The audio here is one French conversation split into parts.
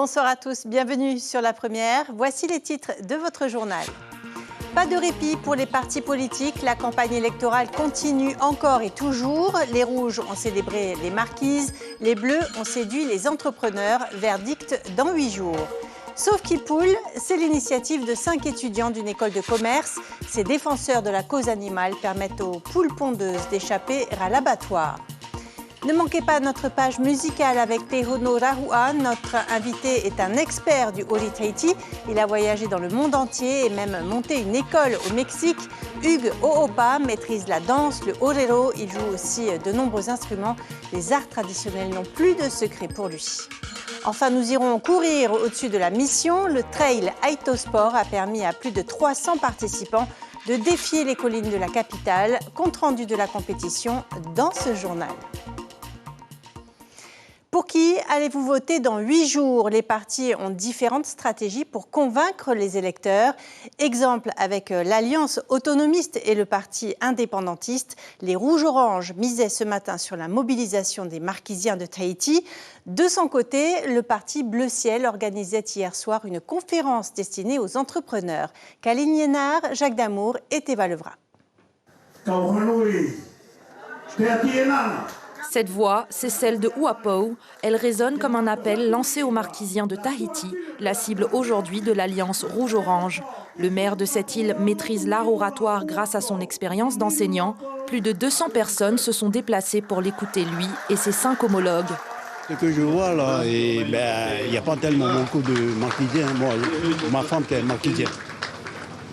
Bonsoir à tous, bienvenue sur La Première. Voici les titres de votre journal. Pas de répit pour les partis politiques. La campagne électorale continue encore et toujours. Les rouges ont célébré les marquises. Les bleus ont séduit les entrepreneurs. Verdict dans 8 jours. Sauf qui poule, c'est l'initiative de 5 étudiants d'une école de commerce. Ces défenseurs de la cause animale permettent aux poules pondeuses d'échapper à l'abattoir. Ne manquez pas notre page musicale avec Tehono Rahua. Notre invité est un expert du Ori Tahiti. Il a voyagé dans le monde entier et même monté une école au Mexique. Hugues Oopa maîtrise la danse, le orero. Il joue aussi de nombreux instruments. Les arts traditionnels n'ont plus de secret pour lui. Enfin, nous irons courir au-dessus de la mission. Le trail Aito Sport a permis à plus de 300 participants de défier les collines de la capitale. Compte rendu de la compétition dans ce journal. Pour qui allez-vous voter dans 8 jours? Les partis ont différentes stratégies pour convaincre les électeurs. Exemple avec l'Alliance autonomiste et le parti indépendantiste. Les Rouges-Oranges misaient ce matin sur la mobilisation des Marquisiens de Tahiti. De son côté, le parti Bleu-Ciel organisait hier soir une conférence destinée aux entrepreneurs. Kaline Liénard, Jacques Damour et Théva Levra. Cette voix, c'est celle de Uapau. Elle résonne comme un appel lancé aux Marquisiens de Tahiti, la cible aujourd'hui de l'Alliance Rouge-Orange. Le maire de cette île maîtrise l'art oratoire grâce à son expérience d'enseignant. Plus de 200 personnes se sont déplacées pour l'écouter lui et ses 5 homologues. Ce que je vois là, il n'y a pas tellement beaucoup de Marquisiens. Moi, ma femme est Marquisienne.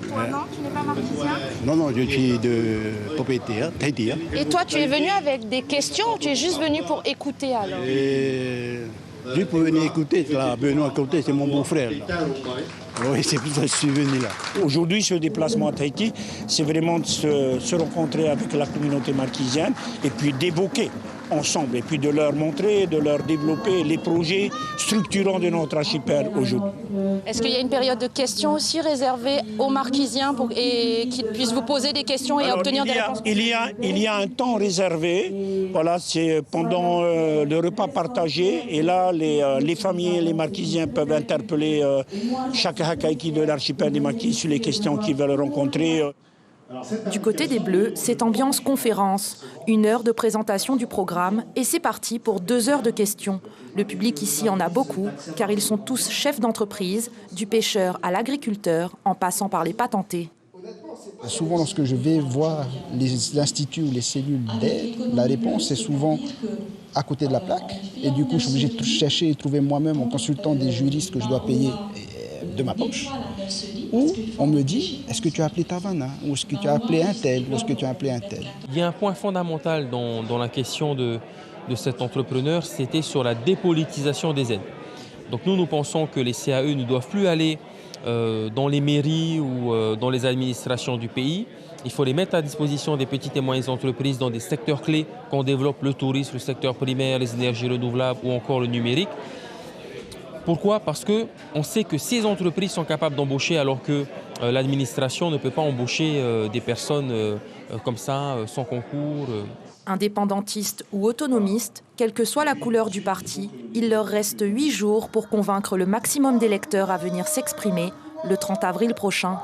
Toi, non, tu n'es pas marquisien? Non, je suis de propriété, Tahiti. Et toi, tu es venu avec des questions ou tu es juste venu pour écouter alors? Juste pour venir écouter, là, Benoît Côté, c'est mon beau-frère. Oui, c'est pour ça que je suis venu là. Aujourd'hui, ce déplacement à Tahiti, c'est vraiment de se rencontrer avec la communauté marquisienne et puis d'évoquer ensemble et puis de leur montrer, de leur développer les projets structurants de notre archipel aujourd'hui. Est-ce qu'il y a une période de questions aussi réservée aux Marquisiens et qu'ils puissent vous poser des questions et Alors, obtenir des réponses? Il y a un temps réservé, voilà, c'est pendant le repas partagé et là les familles et les Marquisiens peuvent interpeller chaque hakaiki de l'archipel des Marquis sur les questions qu'ils veulent rencontrer. Du côté des Bleus, c'est ambiance conférence. 1 heure de présentation du programme et c'est parti pour 2 heures de questions. Le public ici en a beaucoup car ils sont tous chefs d'entreprise, du pêcheur à l'agriculteur en passant par les patentés. Souvent, lorsque je vais voir les instituts ou les cellules d'aide, la réponse est souvent à côté de la plaque. Et du coup, je suis obligé de chercher et trouver moi-même en consultant des juristes que je dois payer de ma poche. Ou on me dit, est-ce que tu as appelé Tavana? Ou est-ce que tu as appelé un tel? Ou est-ce que tu as appelé un tel? Il y a un point fondamental dans la question de cet entrepreneur, c'était sur la dépolitisation des aides. Donc nous pensons que les CAE ne doivent plus aller dans les mairies ou dans les administrations du pays. Il faut les mettre à disposition des petites et moyennes entreprises dans des secteurs clés qu'on développe, le tourisme, le secteur primaire, les énergies renouvelables ou encore le numérique. Pourquoi? Parce qu'on sait que ces entreprises sont capables d'embaucher alors que l'administration ne peut pas embaucher des personnes comme ça, sans concours. Indépendantistes ou autonomistes, quelle que soit la couleur du parti, il leur reste 8 jours pour convaincre le maximum d'électeurs à venir s'exprimer le 30 avril prochain.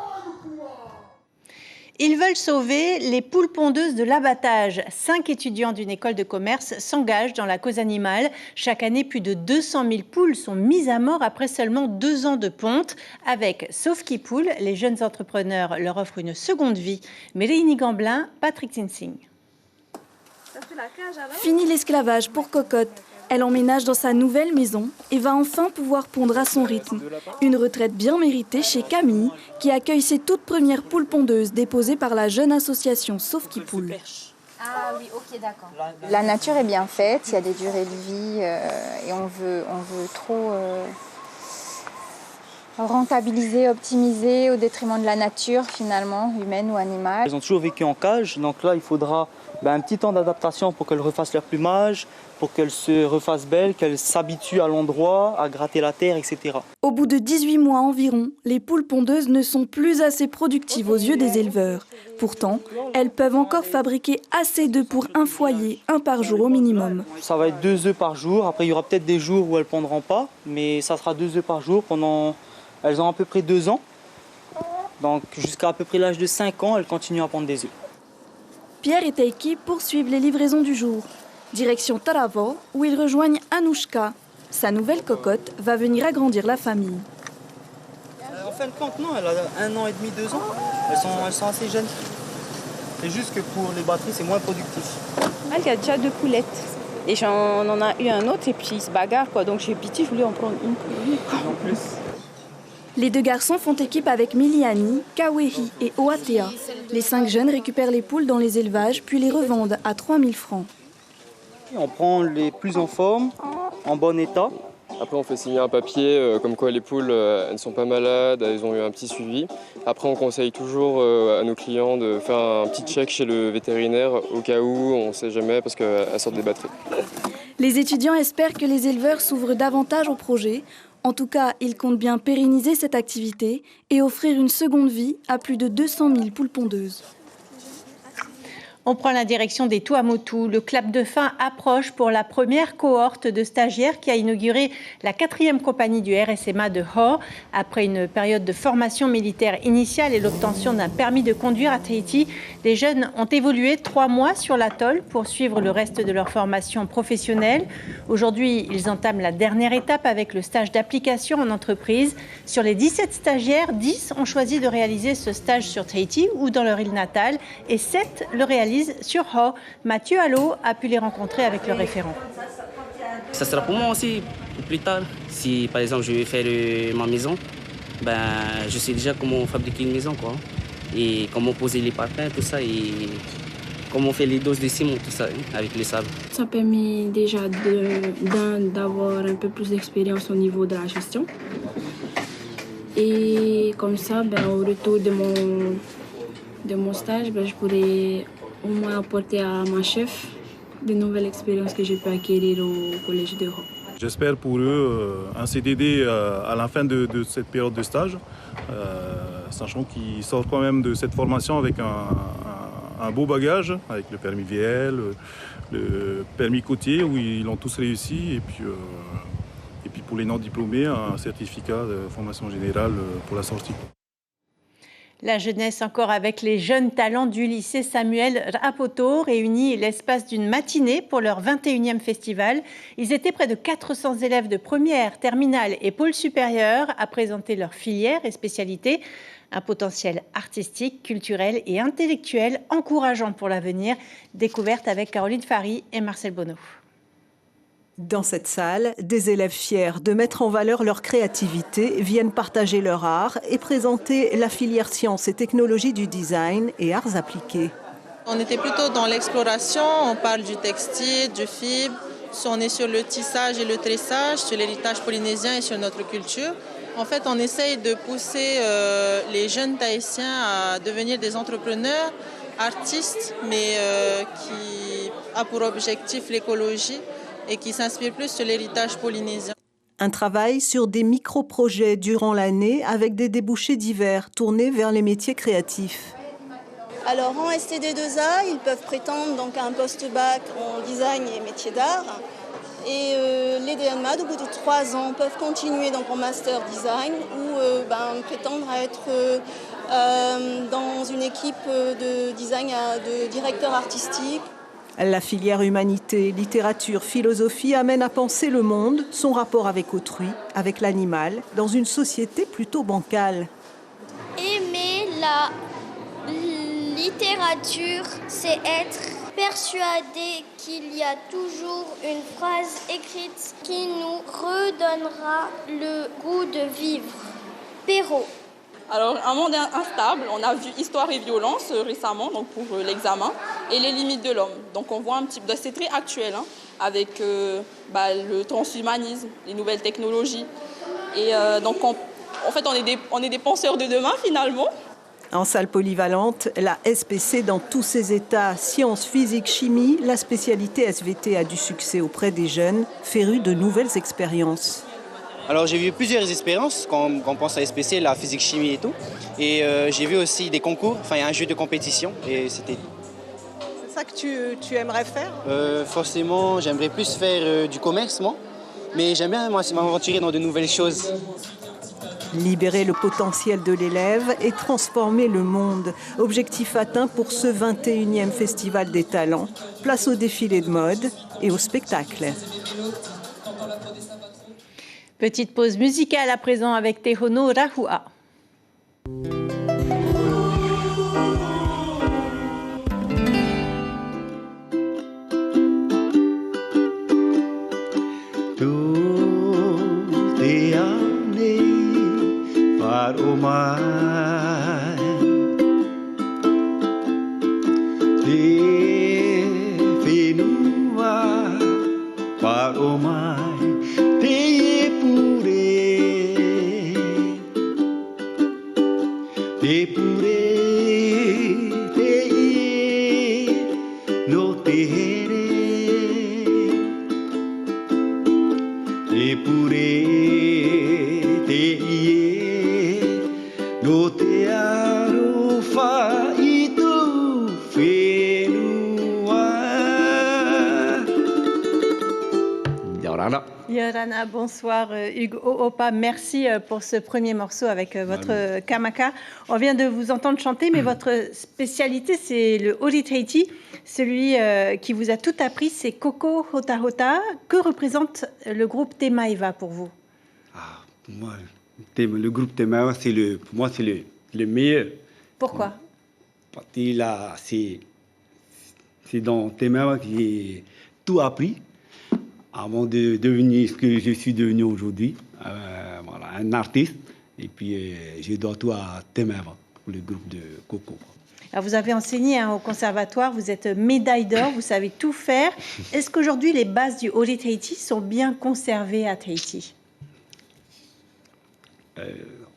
Ils veulent sauver les poules pondeuses de l'abattage. 5 étudiants d'une école de commerce s'engagent dans la cause animale. Chaque année, plus de 200 000 poules sont mises à mort après seulement 2 ans de ponte. Avec Sauf qui poule, les jeunes entrepreneurs leur offrent une seconde vie. Mérénie Gamblin, Patrick Tinsing. Fini l'esclavage pour Cocotte. Elle emménage dans sa nouvelle maison et va enfin pouvoir pondre à son rythme. Une retraite bien méritée chez Camille, qui accueille ses toutes premières poules pondeuses déposées par la jeune association Sauf qui poule. Ah oui, ok, d'accord. La nature est bien faite, il y a des durées de vie et on veut trop rentabiliser, optimiser au détriment de la nature finalement, humaine ou animale. Elles ont toujours vécu en cage, donc là il faudra un petit temps d'adaptation pour qu'elles refassent leur plumage, pour qu'elles se refassent belles, qu'elles s'habituent à l'endroit, à gratter la terre, etc. Au bout de 18 mois environ, les poules pondeuses ne sont plus assez productives aux yeux des éleveurs. Pourtant, elles peuvent encore fabriquer assez d'œufs pour un foyer, un par jour au minimum. Ça va être 2 œufs par jour. Après, il y aura peut-être des jours où elles ne pondront pas, mais ça sera 2 œufs par jour pendant... Elles ont à peu près 2 ans. Donc jusqu'à peu près l'âge de 5 ans, elles continuent à pondre des œufs. Pierre et Teiki poursuivent les livraisons du jour. Direction Taravo, où ils rejoignent Anouchka. Sa nouvelle cocotte va venir agrandir la famille. En fin de compte, non, elle a 1 an et demi, 2 ans. Elles sont assez jeunes. C'est juste que pour les batteries, c'est moins productif. Il y a déjà 2 poulettes. Et on en a eu un autre et puis ils se bagarrent, quoi. Donc j'ai pitié, je voulais en prendre une pour lui. En plus. Les 2 garçons font équipe avec Miliani, Kawehi et Oatea. Les 5 jeunes récupèrent les poules dans les élevages puis les revendent à 3 000 francs. On prend les plus en forme, en bon état. Après, on fait signer un papier comme quoi les poules elles ne sont pas malades, elles ont eu un petit suivi. Après, on conseille toujours à nos clients de faire un petit check chez le vétérinaire au cas où, on ne sait jamais, parce qu'elles sortent des batteries. Les étudiants espèrent que les éleveurs s'ouvrent davantage au projet. En tout cas, ils comptent bien pérenniser cette activité et offrir une seconde vie à plus de 200 000 poules pondeuses. On prend la direction des Tuamotu. Le clap de fin approche pour la première cohorte de stagiaires qui a inauguré la 4e compagnie du RSMA de Ho. Après une période de formation militaire initiale et l'obtention d'un permis de conduire à Tahiti, les jeunes ont évolué 3 mois sur l'atoll pour suivre le reste de leur formation professionnelle. Aujourd'hui, ils entament la dernière étape avec le stage d'application en entreprise. Sur les 17 stagiaires, 10 ont choisi de réaliser ce stage sur Tahiti ou dans leur île natale et 7 le réalisent sur Ho. Mathieu Allo a pu les rencontrer avec le référent. Ça sera pour moi aussi plus tard. Si par exemple je vais faire ma maison, je sais déjà comment fabriquer une maison, quoi. Et comment poser les patins, tout ça, et comment faire les doses de ciment, tout ça, avec les sables. Ça a permis déjà d'avoir un peu plus d'expérience au niveau de la gestion. Et comme ça, au retour de mon stage, je pourrais au moins apporter à ma chef de nouvelles expériences que j'ai pu acquérir au collège de Ho. J'espère pour eux un CDD à la fin de cette période de stage, sachant qu'ils sortent quand même de cette formation avec un beau bagage, avec le permis VL, le permis côtier, où ils l'ont tous réussi, et puis pour les non-diplômés, un certificat de formation générale pour la sortie. La jeunesse encore avec les jeunes talents du lycée Samuel Rapoto réunis l'espace d'une matinée pour leur 21e festival. Ils étaient près de 400 élèves de première, terminale et pôle supérieur à présenter leurs filières et spécialités. Un potentiel artistique, culturel et intellectuel encourageant pour l'avenir. Découverte avec Caroline Fary et Marcel Bonneau. Dans cette salle, des élèves fiers de mettre en valeur leur créativité viennent partager leur art et présenter la filière sciences et technologies du design et arts appliqués. On était plutôt dans l'exploration, on parle du textile, du fibre, on est sur le tissage et le tressage, sur l'héritage polynésien et sur notre culture. En fait, on essaye de pousser les jeunes Tahitiens à devenir des entrepreneurs, artistes, mais qui a pour objectif l'écologie et qui s'inspire plus sur l'héritage polynésien. Un travail sur des micro-projets durant l'année avec des débouchés divers tournés vers les métiers créatifs. Alors en STD2A, ils peuvent prétendre donc à un post-bac en design et métiers d'art. Et les DNMA, au bout de 3 ans, peuvent continuer donc en master design ou prétendre à être dans une équipe de design de directeur artistique. La filière humanité, littérature, philosophie amène à penser le monde, son rapport avec autrui, avec l'animal, dans une société plutôt bancale. Aimer la littérature, c'est être persuadé qu'il y a toujours une phrase écrite qui nous redonnera le goût de vivre. Perrault. Alors, un monde instable, on a vu Histoire et violence récemment, donc pour l'examen, et les limites de l'homme. Donc on voit un petit peu, c'est très actuel, avec le transhumanisme, les nouvelles technologies. Et donc en fait, on est des penseurs de demain finalement. En salle polyvalente, la SPC dans tous ses états, sciences, physique, chimie, la spécialité SVT a du succès auprès des jeunes, férus de nouvelles expériences. Alors j'ai vu plusieurs expériences, quand on pense à SPC, la physique, chimie et tout. Et j'ai vu aussi des concours, enfin il y a un jeu de compétition et c'était... C'est ça que tu aimerais faire? Forcément, j'aimerais plus faire du commerce, moi. Mais j'aime bien m'aventurer dans de nouvelles choses. Libérer le potentiel de l'élève et transformer le monde. Objectif atteint pour ce 21e Festival des talents. Place au défilé de mode et au spectacle. Petite pause musicale à présent avec Tehono Rahua. Yorana, bonsoir Hugues Oopa, merci pour ce premier morceau avec votre kamaka. On vient de vous entendre chanter, mais votre spécialité c'est le Ori Tahiti. Celui qui vous a tout appris, c'est Koko Hota Hota. Que représente le groupe Te Maiva pour vous? Pour moi, le groupe Te Maiva, pour moi, c'est le meilleur. Pourquoi? Parce que là, c'est dans Te Maiva que j'ai tout appris avant de devenir ce que je suis devenu aujourd'hui, voilà, un artiste. Et puis, je dois tout à Te Maiva, pour le groupe de Koko. Alors vous avez enseigné au conservatoire, vous êtes médaille d'or, vous savez tout faire. Est-ce qu'aujourd'hui, les bases du Ori Tahiti sont bien conservées à Tahiti?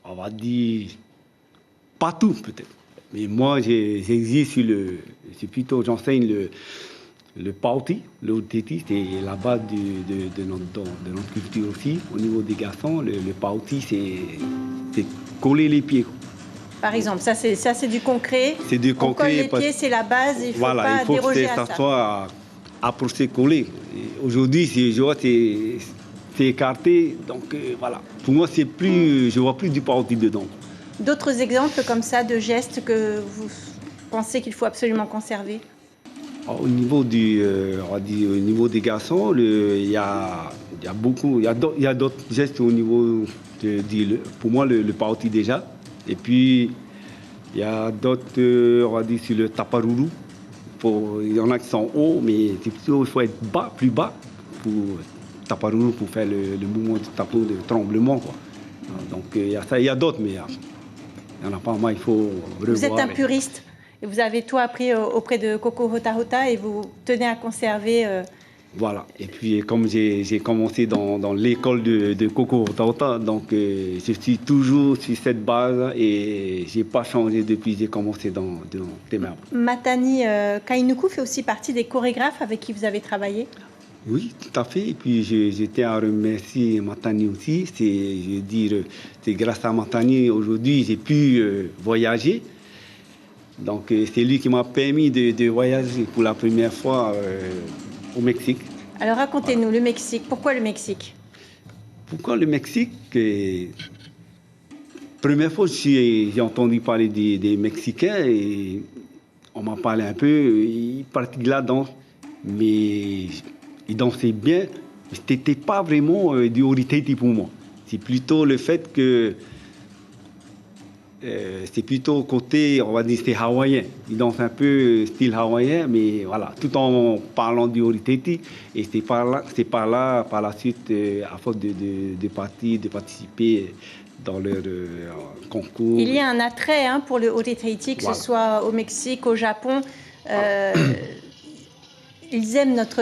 On va dire pas tout peut-être. Mais moi, j'existe j'enseigne le Paoti, le Ori Tahiti, c'est la base de notre culture aussi. Au niveau des garçons, le Paoti, c'est coller les pieds. Par exemple, ça c'est du concret. C'est du concret. On colle les pieds, c'est la base, il faut pas déroger à ça. Il faut que ça soit approché, collé. Aujourd'hui, je vois c'est écarté, donc voilà. Pour moi, je vois plus du Paoti dedans. D'autres exemples comme ça de gestes que vous pensez qu'il faut absolument conserver? Au niveau au niveau des garçons, il y a beaucoup, il y a d'autres gestes au niveau pour moi le Paoti déjà. Et puis il y a d'autres, on va dire sur le taparuru. Il y en a qui sont hauts, mais c'est plutôt il faut être plus bas pour taparuru pour faire le mouvement du tapo de tremblement, quoi. Donc il y a ça, il y a d'autres, mais il n'y en a pas. Moi, il faut revoir. Vous êtes un puriste. Et vous avez tout appris auprès de Koko Hota Hota et vous tenez à conserver... Voilà. Et puis, comme j'ai commencé dans l'école de Koko Hota Hota, donc je suis toujours sur cette base et je n'ai pas changé depuis que j'ai commencé dans Te Maiva. Matani Kainuku fait aussi partie des chorégraphes avec qui vous avez travaillé? Oui, tout à fait. Et puis, je tiens à remercier Matani aussi. C'est grâce à Matani, aujourd'hui, j'ai pu voyager. Donc, c'est lui qui m'a permis de voyager pour la première fois au Mexique. Alors, racontez-nous, le Mexique. Pourquoi le Mexique? Pourquoi le Mexique? Première fois, j'ai entendu parler des Mexicains et on m'a parlé un peu. Ils partaient de là-dedans, mais ils dansaient bien. Ce n'était pas vraiment du Ori Tahiti pour moi. C'est plutôt le fait que c'est plutôt côté, on va dire, c'est hawaïen. Ils dansent un peu style hawaïen, mais voilà, tout en parlant du Ori Tahiti. Et c'est par là, par la suite, à force de participer dans leur concours. Il y a un attrait pour le Ori Tahiti, que ce soit au Mexique, au Japon. Ils aiment notre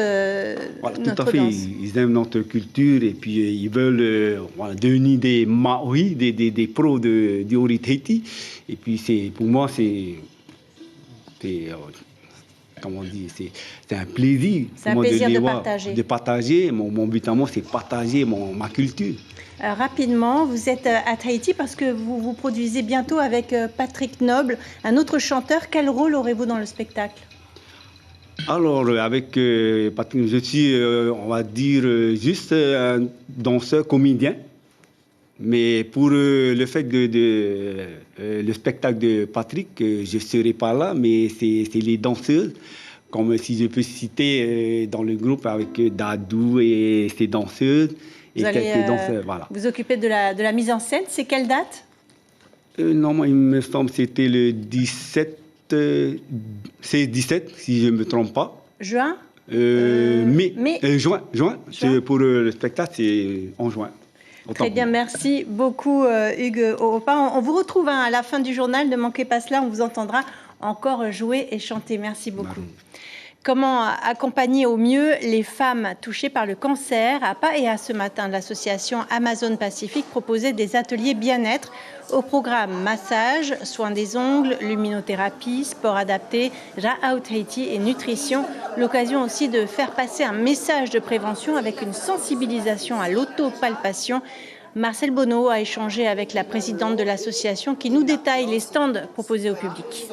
tout à fait. danse. Ils aiment notre culture et puis ils veulent devenir des maoris, des pros du Ori Tahiti. Et puis pour moi, c'est comment dire, c'est un plaisir. C'est un plaisir de partager. De partager. Mon but à moi, c'est partager ma culture. Rapidement, vous êtes à Tahiti parce que vous vous produisez bientôt avec Patrick Noble, un autre chanteur. Quel rôle aurez-vous dans le spectacle? Alors, avec Patrick, je suis, on va dire, juste un danseur comédien. Mais pour le fait le spectacle de Patrick, je ne serai pas là, mais c'est les danseuses. Comme si je peux citer dans le groupe avec Dadou et ses danseuses. Et vous allez quelques danseurs, voilà. vous occuper de la mise en scène. C'est quelle date? Non, il me semble que c'était le 17, c'est 17 si je ne me trompe pas. Juin Juin. Pour le spectacle, c'est en juin. Très bien, merci beaucoup Hugues Opa. On vous retrouve à la fin du journal, ne manquez pas cela, on vous entendra encore jouer et chanter. Merci beaucoup. Comment accompagner au mieux les femmes touchées par le cancer? À PAEA ce matin, l'association Amazon Pacifique proposait des ateliers bien-être au programme massage, soins des ongles, luminothérapie, sport adapté, Ra'au Tahiti et nutrition. L'occasion aussi de faire passer un message de prévention avec une sensibilisation à l'autopalpation. Marcel Bonneau a échangé avec la présidente de l'association qui nous détaille les stands proposés au public.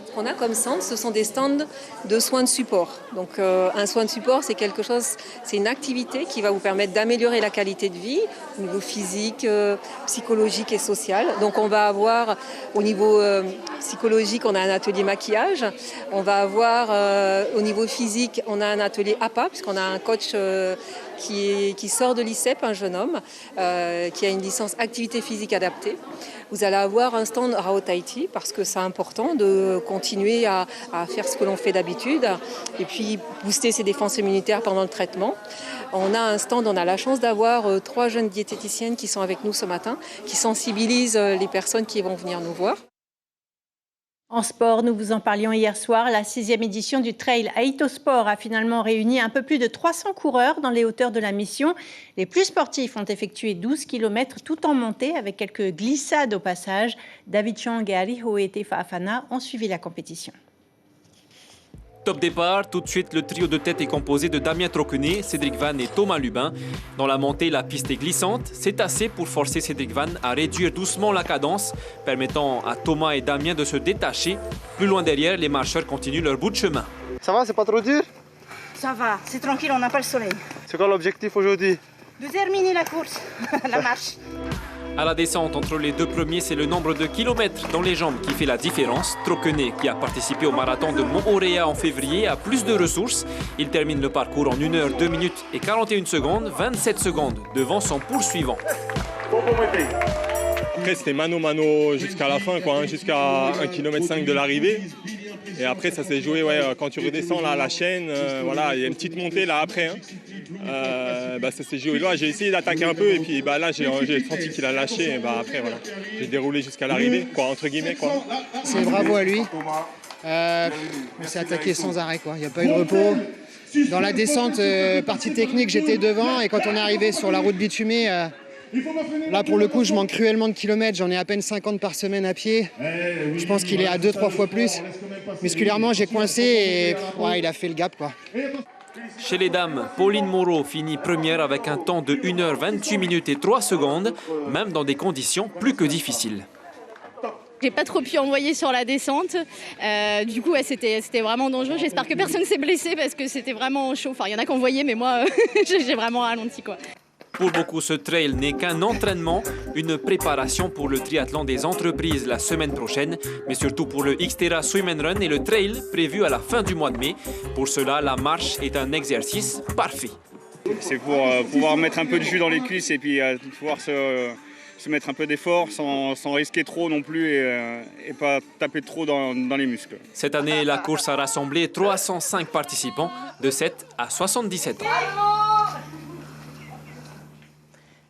Ce qu'on a comme stand, ce sont des stands de soins de support. Donc un soin de support, c'est quelque chose, c'est une activité qui va vous permettre d'améliorer la qualité de vie au niveau physique, psychologique et social. Donc on va avoir au niveau psychologique, on a un atelier maquillage. On va avoir au niveau physique, on a un atelier APA puisqu'on a un coach qui sort de l'ICEP, un jeune homme qui a une licence activité physique adaptée. Vous allez avoir un stand Ra'au Tahiti parce que c'est important de continuer à faire ce que l'on fait d'habitude et puis booster ses défenses immunitaires pendant le traitement. On a un stand, on a la chance d'avoir 3 jeunes diététiciennes qui sont avec nous ce matin, qui sensibilisent les personnes qui vont venir nous voir. En sport, nous vous en parlions hier soir, la 6e édition du Trail Aito Sport a finalement réuni un peu plus de 300 coureurs dans les hauteurs de la mission. Les plus sportifs ont effectué 12 km tout en montée avec quelques glissades au passage. David Chang et Arihoete Fa'afana ont suivi la compétition. Top départ, tout de suite le trio de tête est composé de Damien Troquenet, Cédric Van et Thomas Lubin. Dans la montée, la piste est glissante, c'est assez pour forcer Cédric Van à réduire doucement la cadence, permettant à Thomas et Damien de se détacher. Plus loin derrière, les marcheurs continuent leur bout de chemin. Ça va, c'est pas trop dur? Ça va, c'est tranquille, on n'a pas le soleil. C'est quoi l'objectif aujourd'hui? De terminer la course, la marche. À la descente, entre les deux premiers, c'est le nombre de kilomètres dans les jambes qui fait la différence. Troquenet, qui a participé au marathon de Mont-Auréa en février, a plus de ressources. Il termine le parcours en 1 heure, 2 minutes et 41 secondes, 27 secondes devant son poursuivant. Après, c'était mano-mano jusqu'à la fin, jusqu'à 1,5 km de l'arrivée. Et après, ça s'est joué, quand tu redescends là, la chaîne, voilà, il y a une petite montée là après. Ça s'est joué là, j'ai essayé d'attaquer un peu et puis là, j'ai senti qu'il a lâché. Et, après, voilà, j'ai déroulé jusqu'à l'arrivée, entre guillemets. C'est bravo à lui. On s'est attaqué sans arrêt, il n'y a pas eu de repos. Dans la descente, partie technique, j'étais devant et quand on est arrivé sur la route bitumée, là pour le coup je manque cruellement de kilomètres, j'en ai à peine 50 par semaine à pied. Je pense qu'il est à 2-3 fois plus. Musculairement j'ai coincé et il a fait le gap Chez les dames, Pauline Moreau finit première avec un temps de 1 heure 28 minutes et 3 secondes, même dans des conditions plus que difficiles. J'ai pas trop pu envoyer sur la descente. Du coup, c'était vraiment dangereux. J'espère que personne s'est blessé parce que c'était vraiment chaud. Enfin, il y en a qui envoyaient, mais moi, j'ai vraiment ralenti, Pour beaucoup, ce trail n'est qu'un entraînement, une préparation pour le triathlon des entreprises la semaine prochaine, mais surtout pour le Xterra Swim and Run et le trail prévu à la fin du mois de mai. Pour cela, la marche est un exercice parfait. C'est pour pouvoir mettre un peu de jus dans les cuisses et puis pouvoir se mettre un peu d'effort sans risquer trop non plus et pas taper trop dans les muscles. Cette année, la course a rassemblé 305 participants de 7 à 77 ans.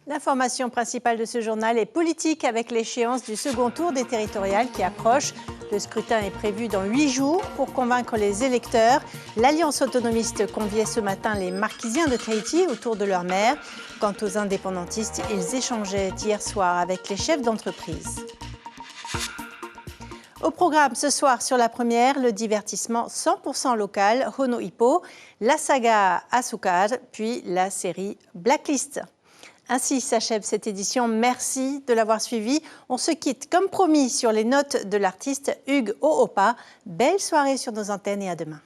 L'information principale de ce journal est politique avec l'échéance du second tour des territoriales qui approche. Le scrutin est prévu dans 8 jours pour convaincre les électeurs. L'Alliance autonomiste conviait ce matin les Marquisiens de Tahiti autour de leur maire. Quant aux indépendantistes, ils échangeaient hier soir avec les chefs d'entreprise. Au programme ce soir sur la première, le divertissement 100% local, Hono Hippo, la saga Asukar, puis la série Blacklist. Ainsi s'achève cette édition. Merci de l'avoir suivi. On se quitte comme promis sur les notes de l'artiste Hugues Oopa. Belle soirée sur nos antennes et à demain.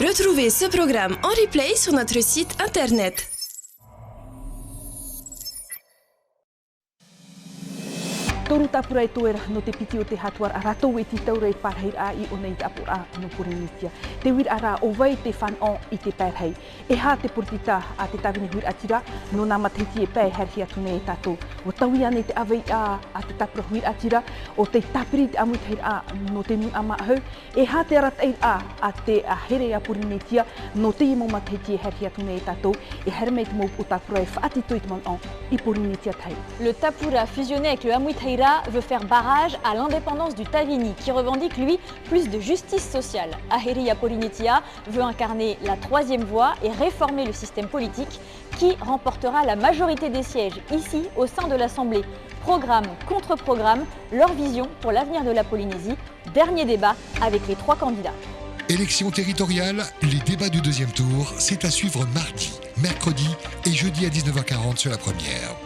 Retrouvez ce programme en replay sur notre site internet. Toru tapura e toera no te piti o te hatuar a ratou e ti taura e parhei a I o nei tapura no Porinisia. Te wir ara o vai te whanau I te parhei. E ha te purtita a te tawini huir atira no nā matiti e pai herhi atu nei tatou. O taui ane te awei a te tapura huir atira o te tapiri te amuit heir a no te nu ama ahau. E ha te arateir a te here a Porinisia no te imo matiti e herhi atu nei tatou. E hermei te mou o tapura e whaatito I te manau I Porinisia tai. Le tapura fusionné avec le amuit heir veut faire barrage à l'indépendance du Tavini, qui revendique, lui, plus de justice sociale. Aheri Aporinetia veut incarner la troisième voie et réformer le système politique qui remportera la majorité des sièges ici, au sein de l'Assemblée. Programme contre programme, leur vision pour l'avenir de la Polynésie. Dernier débat avec les 3 candidats. Élections territoriales, les débats du deuxième tour, c'est à suivre mardi, mercredi et jeudi à 19h40 sur la première.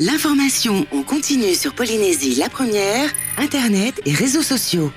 L'information en continu sur Polynésie la première, Internet et réseaux sociaux.